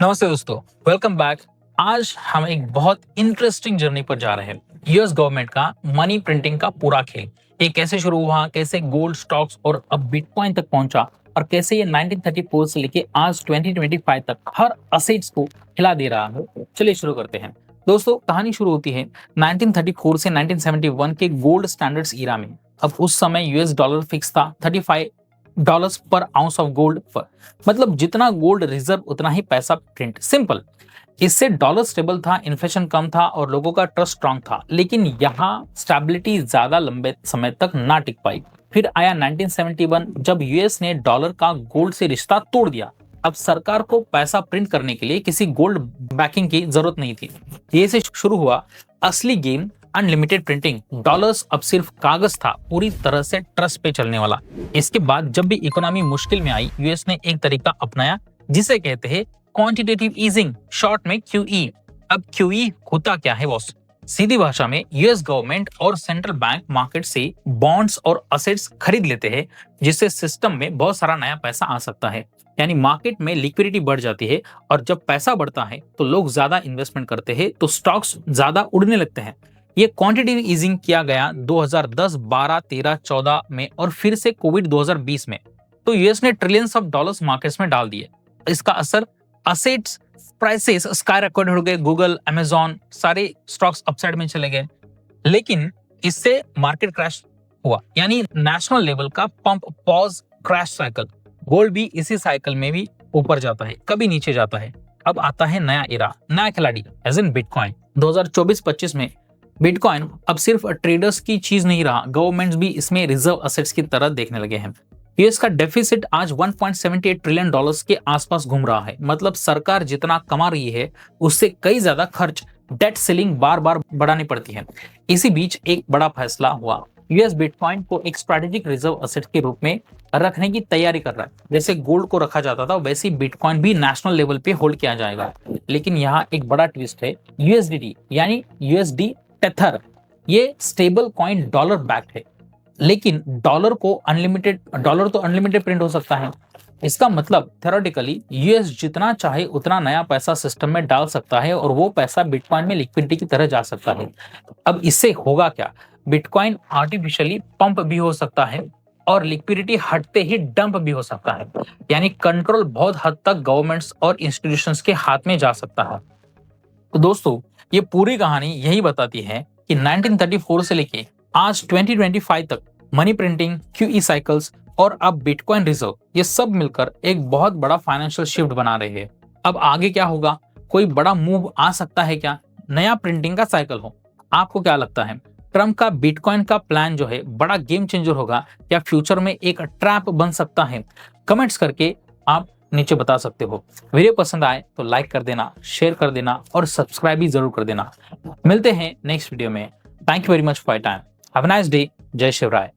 नमस्ते दोस्तों, welcome back. आज हम एक बहुत इंटरेस्टिंग जर्नी पर जा रहे हैं। यूएस गवर्नमेंट का मनी प्रिंटिंग का पूरा खेल। ये कैसे शुरू हुआ, कैसे गोल्ड स्टॉक्स और अब बिटकॉइन तक पहुंचा और कैसे ये 1934 से लेके आज 2025 तक हर असेट्स को हिला दे रहा है। चलिए शुरू करते हैं। दोस्तों, कहानी शुरू होती है 1934 से 1971 के गोल्ड स्टैंडर्ड्स ईरा में। अब उस समय यूएस डॉलर फिक्स था $35 पर आउंस ऑफ गोल्ड पर। मतलब जितना गोल्ड रिजर्व उतना ही पैसा प्रिंट। सिंपल। इससे डॉलर स्टेबल था, इन्फ्लेशन कम था और लोगों का ट्रस्ट स्ट्रांग था। लेकिन यहाँ स्टेबिलिटी ज्यादा लंबे समय तक ना टिक पाई। फिर आया 1971 जब यूएस ने डॉलर का गोल्ड से रिश्ता तोड़ दिया। अब सरकार को पैसा प्रिंट करने के लिए किसी गोल्ड बैकिंग की जरूरत नहीं थी। ये से शुरू हुआ असली गेम, अनलिमिटेड प्रिंटिंग। डॉलर्स अब सिर्फ कागज था, पूरी तरह से ट्रस्ट पे चलने वाला। इसके बाद जब भी इकोनॉमी मुश्किल में आई, यूएस ने एक तरीका अपनाया जिसे कहते हैं क्वांटिटेटिव ईजिंग, शॉर्ट में क्यूई। अब क्यूई होता क्या है बॉस? सीधी भाषा में यूएस गवर्नमेंट और सेंट्रल बैंक मार्केट से बॉन्ड्स और असेट्स खरीद लेते हैं, जिससे सिस्टम में बहुत सारा नया पैसा आ सकता है। यानी मार्केट में लिक्विडिटी बढ़ जाती है और जब पैसा बढ़ता है तो लोग ज्यादा इन्वेस्टमेंट करते हैं, तो स्टॉक्स ज्यादा उड़ने लगते हैं। ये क्वांटिटेटिव ईजिंग किया गया 2010, 12, 13, 14 में और फिर से कोविड 2020 में। तो यूएस ने ट्रिलियंस ऑफ डॉलर्स मार्केट्स में डाल दिए। इसका असर असेट्स प्राइसेस स्काईरॉकेट हो गए। गूगल, अमेजॉन, सारे स्टॉक्स अपसाइड में चले गए। लेकिन इससे मार्केट क्रैश हुआ, यानी नेशनल लेवल का pump pause crash cycle. Gold भी इसी साइकिल में भी ऊपर जाता है, कभी नीचे जाता है। अब आता है नया एरा, नया खिलाड़ी, एज इन बिटकॉइन। 2024-25 में बिटकॉइन अब सिर्फ ट्रेडर्स की चीज नहीं रहा, गवर्नमेंट्स भी इसमें रिजर्व असेट्स की तरह देखने लगे हैं। यूएस का डेफिसिट आज 1.78 ट्रिलियन डॉलर्स के आसपास घूम रहा है। मतलब सरकार जितना कमा रही है उससे कई ज्यादा खर्च, डेट सीलिंग बार बार बढ़ानी पड़ती है। इसी बीच एक बड़ा फैसला हुआ। यूएस बिटकॉइन को एक स्ट्रेटेजिक रिजर्व असेट के रूप में रखने की तैयारी कर रहा है। जैसे गोल्ड को रखा जाता था वैसे ही बिटकॉइन भी नेशनल लेवल पे होल्ड किया जाएगा। लेकिन यहाँ एक बड़ा ट्विस्ट है। यूएसडीटी यानी यूएसडी टेथर, ये स्टेबल कॉइन डॉलर बैक्ड है। लेकिन डॉलर तो अनलिमिटेड प्रिंट हो सकता है। इसका मतलब थ्योरेटिकली यूएस जितना चाहे उतना नया पैसा सिस्टम में डाल सकता है और वो पैसा बिटकॉइन में लिक्विडिटी की तरह जा सकता है। अब इससे होगा क्या? बिटकॉइन आर्टिफिशियली पंप भी हो सकता है और लिक्विडिटी हटते ही डंप भी हो सकता है। यानी कंट्रोल बहुत हद तक गवर्नमेंट्स और इंस्टीट्यूशंस के हाथ में जा सकता है। तो दोस्तों, ये पूरी कहानी यही बताती है कि 1934 से लेके आज 2025 तक मनी प्रिंटिंग, क्यूई साइकिल्स और अब बिटकॉइन रिजर्व, ये सब मिलकर एक बहुत बड़ा फाइनेंशियल शिफ्ट बना रहे हैं। अब आगे क्या होगा? कोई बड़ा मूव आ सकता है क्या? नया प्रिंटिंग का साइकिल हो? आपको क्या लगता है? ट्रम्प का बिटकॉइन का प्लान जो है बड़ा गेम चेंजर होगा या फ्यूचर में एक ट्रैप बन सकता है? कमेंट्स करके आप नीचे बता सकते हो। वीडियो पसंद आए तो लाइक कर देना, शेयर कर देना और सब्सक्राइब भी जरूर कर देना। मिलते हैं नेक्स्ट वीडियो में। Thank you very much for your time. Have a nice day. जय शिवराय।